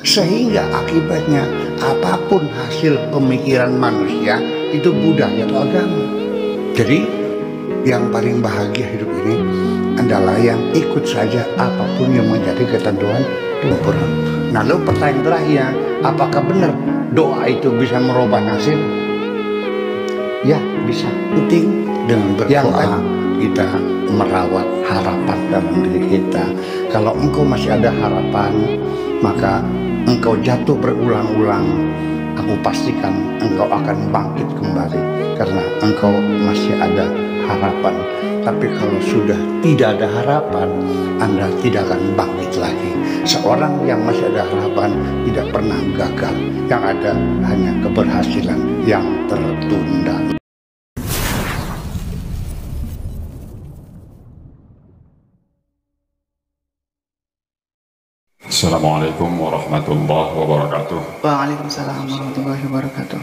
Sehingga akibatnya apapun hasil pemikiran manusia itu budaya atau agama. Jadi yang paling bahagia hidup ini adalah yang ikut saja apapun yang menjadi ketentuan Tuhan. Nah, lalu pertanyaan terakhir, apakah benar doa itu bisa merubah nasib? Ya, bisa. Penting dengan berdoa kita merawat harapan dalam diri kita. Kalau engkau masih ada harapan, maka engkau jatuh berulang-ulang, aku pastikan engkau akan bangkit kembali karena engkau masih ada harapan. Tapi kalau sudah tidak ada harapan, Anda tidak akan bangkit lagi. Seorang yang masih ada harapan tidak pernah gagal. Yang ada hanya keberhasilan yang tertunda. Assalamualaikum warahmatullahi wabarakatuh. Waalaikumsalam warahmatullahi wabarakatuh.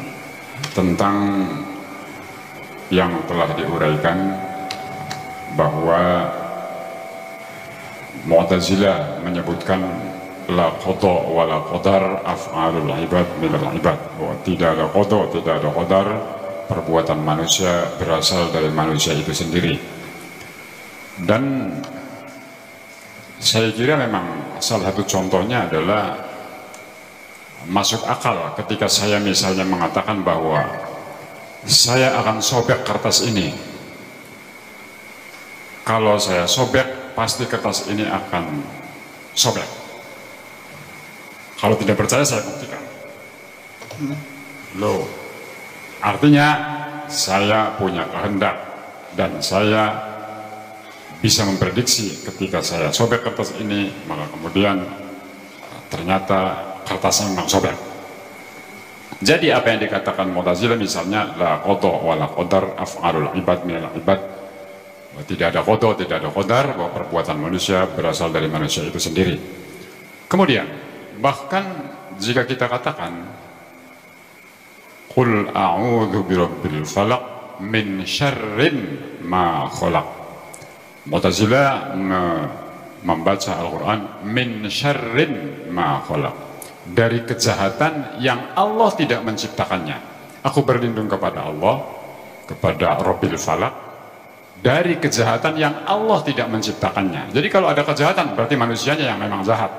Tentang yang telah diuraikan bahwa Mu'tazilah menyebutkan la qada wa la qadar af'alul ibad minal ibad, bahwa tidak ada qada, tidak ada qadar, perbuatan manusia berasal dari manusia itu sendiri. Dan saya kira memang salah satu contohnya adalah masuk akal ketika saya misalnya mengatakan bahwa saya akan sobek kertas ini. Kalau saya sobek, pasti kertas ini akan sobek. Kalau tidak percaya, saya buktikan. Loh, artinya saya punya kehendak dan saya bisa memprediksi ketika saya sobek kertas ini, maka kemudian ternyata kertasnya memang sobek. Jadi apa yang dikatakan Mu'tazilah misalnya la qada wa la qadar af'alul ibad minal ibad, tidak ada qada, tidak ada qadar, bahwa perbuatan manusia berasal dari manusia itu sendiri. Kemudian bahkan jika kita katakan qul a'udzu birabbil falaq min syarrin ma khalaq, Mu'tazilah membaca Al-Quran min syarrin ma khalaq, dari kejahatan yang Allah tidak menciptakannya. Aku berlindung kepada Allah, kepada Rabbil Falaq, dari kejahatan yang Allah tidak menciptakannya. Jadi kalau ada kejahatan berarti manusianya yang memang jahat.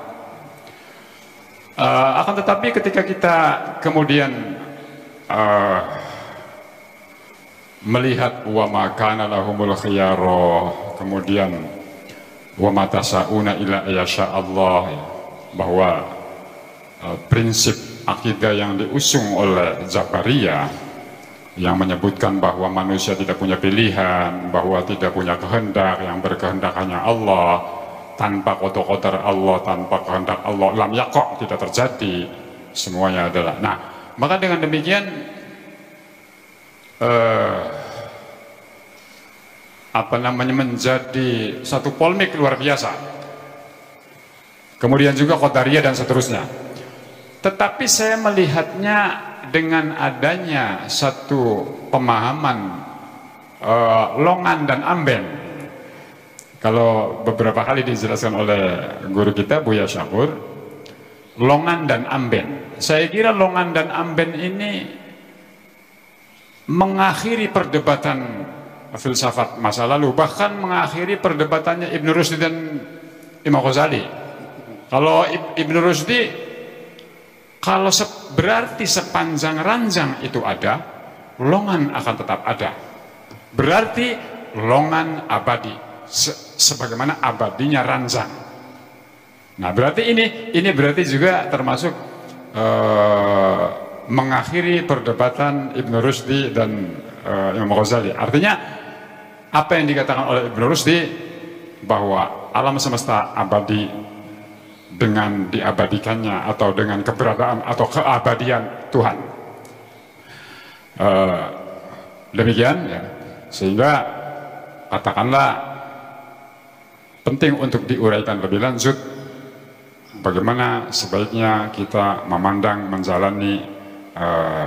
Akan tetapi ketika kita kemudian melihat wa ma kana lahumul khiyara, kemudian wa ma tasyauna illa yasha Allah, bahwa prinsip akidah yang diusung oleh Jabariyah yang menyebutkan bahwa manusia tidak punya pilihan, bahwa tidak punya kehendak, yang berkehendak hanya Allah, tanpa qada Allah, tanpa kehendak Allah lam yaqa, tidak terjadi, semuanya adalah. Nah, maka dengan demikian menjadi satu polemik luar biasa. Kemudian juga Qadariyah dan seterusnya. Tetapi saya melihatnya dengan adanya satu pemahaman longan dan amben. Kalau beberapa kali dijelaskan oleh guru kita Buya Syakur, longan dan amben. Saya kira longan dan amben ini mengakhiri perdebatan filsafat masa lalu, bahkan mengakhiri perdebatannya Ibn Rushdi dan Imam Ghazali. Kalau Ibn Rushdi, kalau berarti sepanjang ranjang itu ada, longan akan tetap ada. Berarti longan abadi, sebagaimana abadinya ranjang. Nah, berarti ini berarti juga termasuk mengakhiri perdebatan Ibn Rushdi dan Imam Ghazali. Artinya apa yang dikatakan oleh Ibn Rushdi bahwa alam semesta abadi dengan diabadikannya atau dengan keberadaan atau keabadian Tuhan. Demikian ya. Sehingga katakanlah penting untuk diuraikan lebih lanjut bagaimana sebaiknya kita memandang, menjalani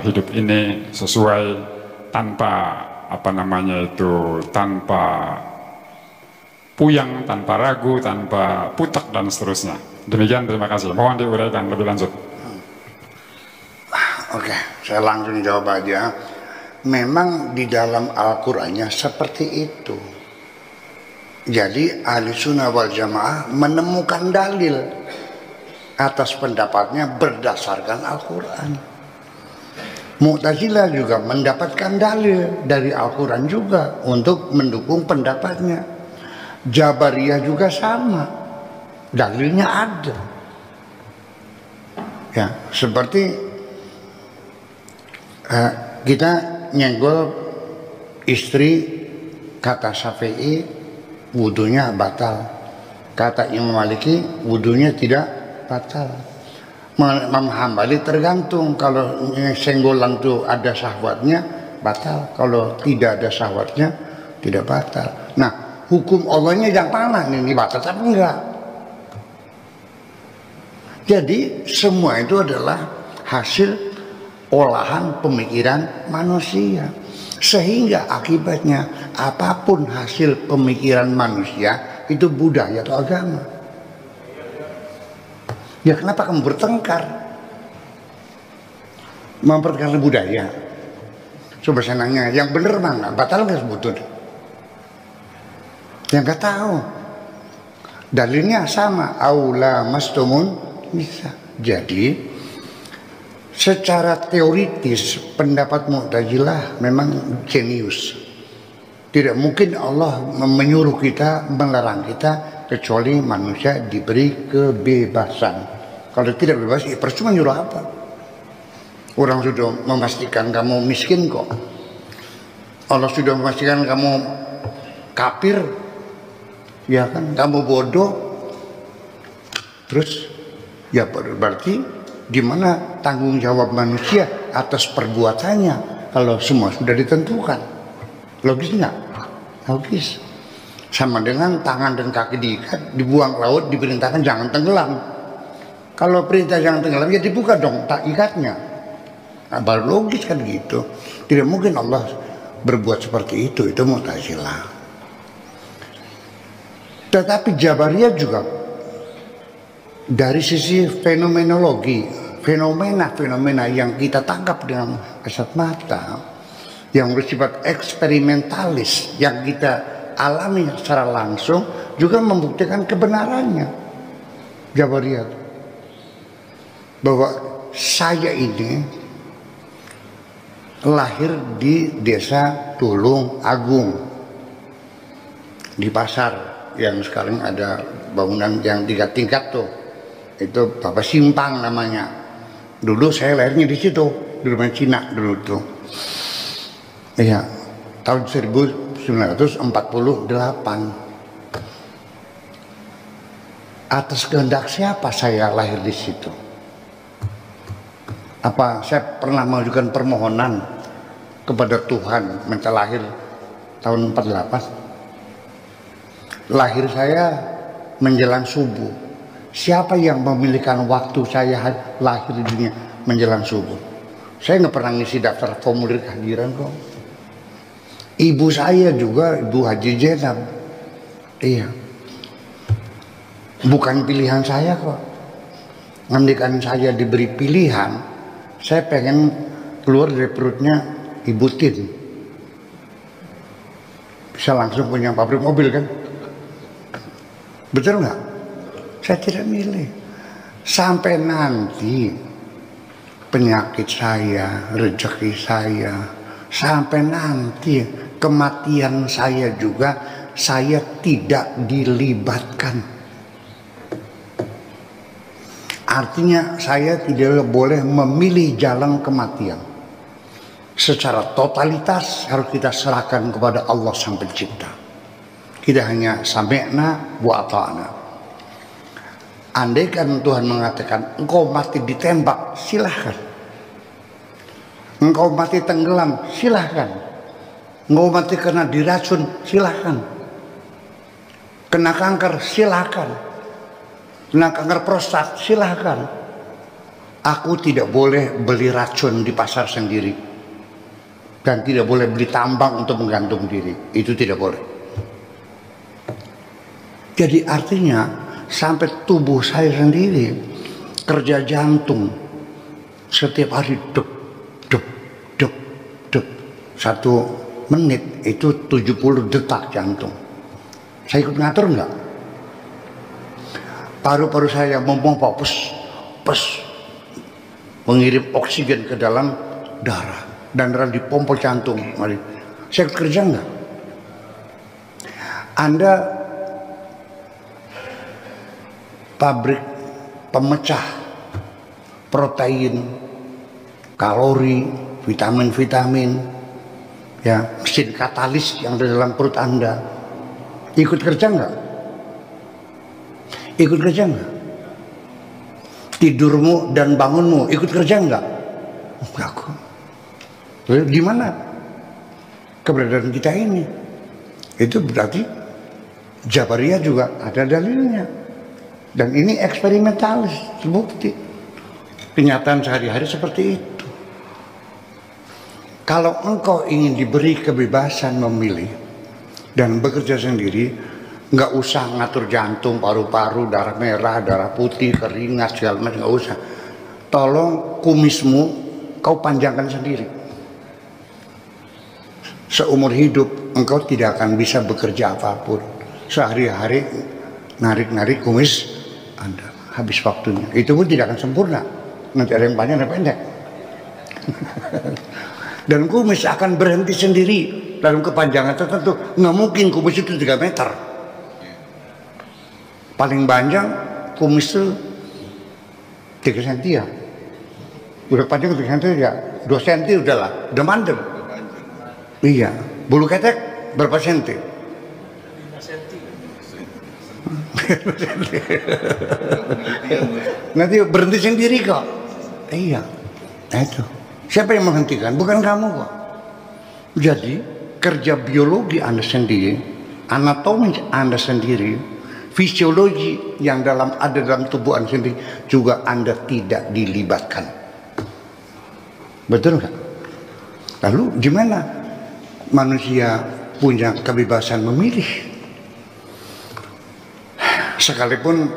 hidup ini sesuai tanpa tanpa puyang, tanpa ragu, tanpa putak dan seterusnya. Demikian, terima kasih. Mohon diuraikan lebih lanjut. Oke, saya langsung jawab aja. Memang di dalam Al-Qur'annya seperti itu. Jadi ahli sunnah wal jamaah menemukan dalil atas pendapatnya berdasarkan Al-Quran. Mu'tazilah juga mendapatkan dalil dari Al-Quran juga untuk mendukung pendapatnya. Jabariyah juga sama, dalilnya ada. Ya, seperti kita nyenggol istri, kata Syafi'i wudunya batal, kata Imam Maliki wudunya tidak batal. Imam Hambali tergantung, kalau senggolan itu ada syahwatnya batal, kalau tidak ada syahwatnya tidak batal. Nah, hukum Allahnya yang mana ini batal tapi enggak. Jadi semua itu adalah hasil olahan pemikiran manusia, sehingga akibatnya apapun hasil pemikiran manusia itu budaya atau agama. Ya kenapa kamu bertengkar mempertengkarkan budaya? Coba saya nanya, yang benar mana? Batal nggak sebetulnya? Yang nggak tahu. Dalilnya sama, aula mastumun bisa. Jadi secara teoritis pendapat Mu'tazilah memang jenius. Tidak mungkin Allah menyuruh kita, melarang kita, kecuali manusia diberi kebebasan. Kalau tidak bebas, ya percuma nyuruh apa? Orang sudah memastikan kamu miskin kok. Allah sudah memastikan kamu kafir, ya kan? Kamu bodoh. Terus, ya berarti di mana tanggung jawab manusia atas perbuatannya kalau semua sudah ditentukan? Logis nggak? Logis. Sama dengan tangan dan kaki diikat, dibuang laut, diperintahkan jangan tenggelam. Kalau perintah jangan tenggelam, ya dibuka dong tak ikatnya. Nah, baru logis kan gitu. Tidak mungkin Allah berbuat seperti itu Mu'tazilah. Tetapi Jabariyah juga dari sisi fenomenologi, fenomena-fenomena yang kita tangkap dengan kasat mata, yang bersifat eksperimentalis, yang kita alami secara langsung, juga membuktikan kebenarannya. Jabariyah, bahwa saya ini lahir di desa Tulung Agung, di pasar yang sekarang ada bangunan yang 3 tingkat tuh, itu Bapak Simpang namanya. Dulu saya lahirnya di situ, di rumah Cina dulu tuh. Iya, tahun 1948. Atas kehendak siapa saya lahir di situ? Apa saya pernah mengajukan permohonan kepada Tuhan minta lahir tahun 48? Lahir saya menjelang subuh. Siapa yang memilihkan waktu saya lahir di dunia menjelang subuh? Saya nggak pernah ngisi daftar formulir kehadiran kok. Ibu saya juga, Ibu Haji Jenab. Iya. Bukan pilihan saya kok. Andaikan saya diberi pilihan, saya pengen keluar dari perutnya Ibu Tin. Bisa langsung punya pabrik mobil kan? Betul nggak? Saya tidak milih. Sampai nanti penyakit saya, rezeki saya, sampai nanti kematian saya juga, saya tidak dilibatkan. Artinya saya tidak boleh memilih jalan kematian. Secara totalitas harus kita serahkan kepada Allah Sang Pencipta. Kita hanya sami'na wa ata'na. Andaikan Tuhan mengatakan engkau mati ditembak, silahkan. Engkau mati tenggelam, silahkan. Engkau mati karena diracun, silahkan. Kena kanker, silahkan. Kena kanker prostat, silahkan. Aku tidak boleh beli racun di pasar sendiri, dan tidak boleh beli tambang untuk menggantung diri. Itu tidak boleh. Jadi artinya sampai tubuh saya sendiri kerja jantung setiap hari dep dep dep dep. 1 menit itu 70 detak jantung. Saya ikut ngatur enggak? Paru-paru saya memompa pes mengirim oksigen ke dalam darah dan darah dipompa jantung. Saya ikut kerja enggak? Anda pabrik pemecah protein, kalori, vitamin-vitamin, ya, mesin katalis yang ada dalam perut Anda, ikut kerja enggak? Ikut kerja enggak? Tidurmu dan bangunmu ikut kerja enggak? Enggak kok. Lalu gimana keberadaan kita ini? Itu berarti Jabariyah juga ada dalilnya. Dan ini eksperimentalis, terbukti. Kenyataan sehari-hari seperti itu. Kalau engkau ingin diberi kebebasan memilih dan bekerja sendiri, nggak usah ngatur jantung, paru-paru, darah merah, darah putih, keringat, segala macam, nggak usah. Tolong kumismu kau panjangkan sendiri. Seumur hidup engkau tidak akan bisa bekerja apapun. Sehari-hari narik-narik kumis Anda, habis waktunya. Itu pun tidak akan sempurna. Nanti ada yang panjang, ada yang pendek. Dan kumis akan berhenti sendiri dalam kepanjangan tertentu. Nggak mungkin kumis itu 3 meter. Paling panjang kumis itu 3 cm ya. Udah panjang 3 cm ya, 2 cm udahlah, udah mandem. Iya, bulu ketek berapa senti? 5 cm. Nanti berhenti sendiri kok. Iya, itu. Siapa yang menghentikan? Bukan kamu kok. Jadi kerja biologi Anda sendiri, anatomi Anda sendiri, fisiologi yang ada dalam tubuh Anda sendiri juga Anda tidak dilibatkan. Betul nggak? Lalu gimana manusia punya kebebasan memilih? Sekalipun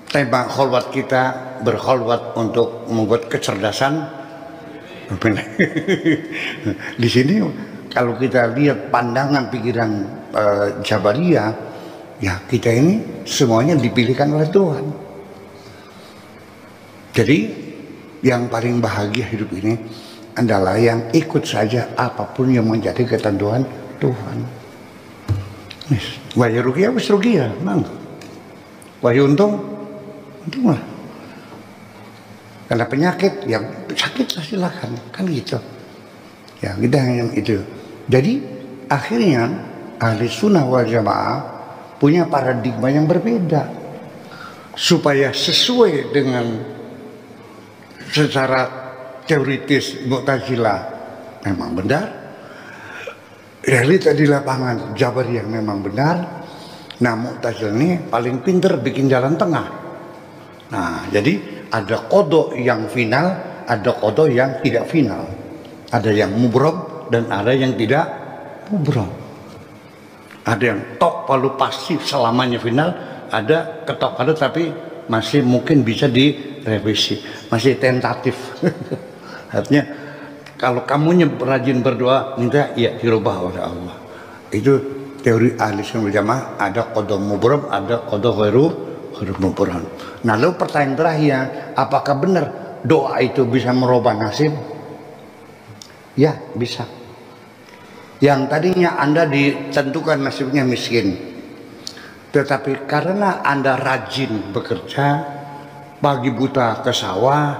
tema kholwat kita berkholwat untuk membuat kecerdasan, di sini kalau kita lihat pandangan pikiran Jabariyah, ya kita ini semuanya dipilihkan oleh Tuhan. Jadi yang paling bahagia hidup ini adalah yang ikut saja apapun yang menjadi ketentuan Tuhan. Wahyu rugiah, wis rugiah, mang. Wahyu untung lah. Karena penyakit, yang sakit silakan, kan gitu. Ya kita hanya itu. Jadi akhirnya ahli sunnah wal jamaah punya paradigma yang berbeda supaya sesuai dengan secara teoritis Mu'tazilah memang benar, realita di lapangan Jabariyah memang benar. Nah Mu'tazilah ini paling pinter bikin jalan tengah. Nah jadi ada qadha yang final, ada qadha yang tidak final, ada yang mubrom dan ada yang tidak mubrom. Ada yang tok palu pasti selamanya final, ada ketok palu tapi masih mungkin bisa direvisi, masih tentatif. Artinya kalau kamunya rajin berdoa minta ya dirubah oleh Allah. Itu teori ahli sunnah wal jamaah, ada qadha mubrom, ada qadha ghairu mubrom. Nah lalu pertanyaan terakhir, apakah benar doa itu bisa merubah nasib? Ya bisa. Yang tadinya Anda ditentukan nasibnya miskin, tetapi karena Anda rajin bekerja, pagi buta ke sawah,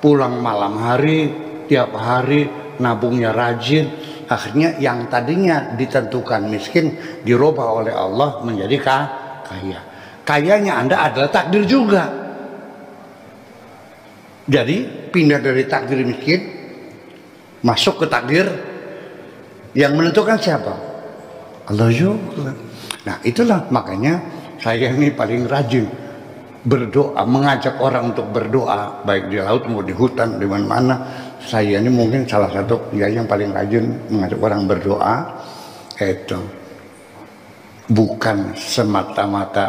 pulang malam hari, tiap hari nabungnya rajin, akhirnya yang tadinya ditentukan miskin dirubah oleh Allah menjadi kaya. Kayanya Anda adalah takdir juga. Jadi pindah dari takdir miskin masuk ke takdir yang menentukan siapa? Allah juga. Nah itulah makanya saya ini paling rajin berdoa, mengajak orang untuk berdoa, baik di laut maupun di hutan, di mana-mana. Saya ini mungkin salah satu yang paling rajin mengajak orang berdoa. Itu bukan semata-mata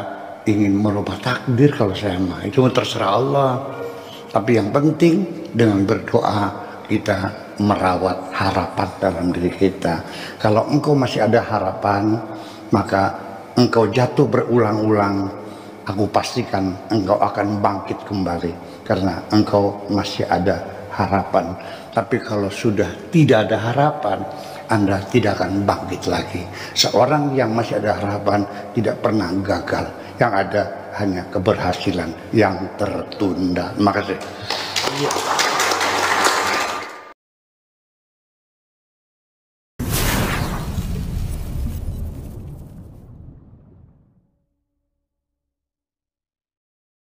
ingin merubah takdir kalau saya mah. Itu terserah Allah. Tapi yang penting dengan berdoa kita merawat harapan dalam diri kita. Kalau engkau masih ada harapan, maka engkau jatuh berulang-ulang, aku pastikan engkau akan bangkit kembali karena engkau masih ada harapan. Tapi kalau sudah tidak ada harapan, Anda tidak akan bangkit lagi. Seorang yang masih ada harapan tidak pernah gagal. Yang ada hanya keberhasilan yang tertunda. Terima kasih.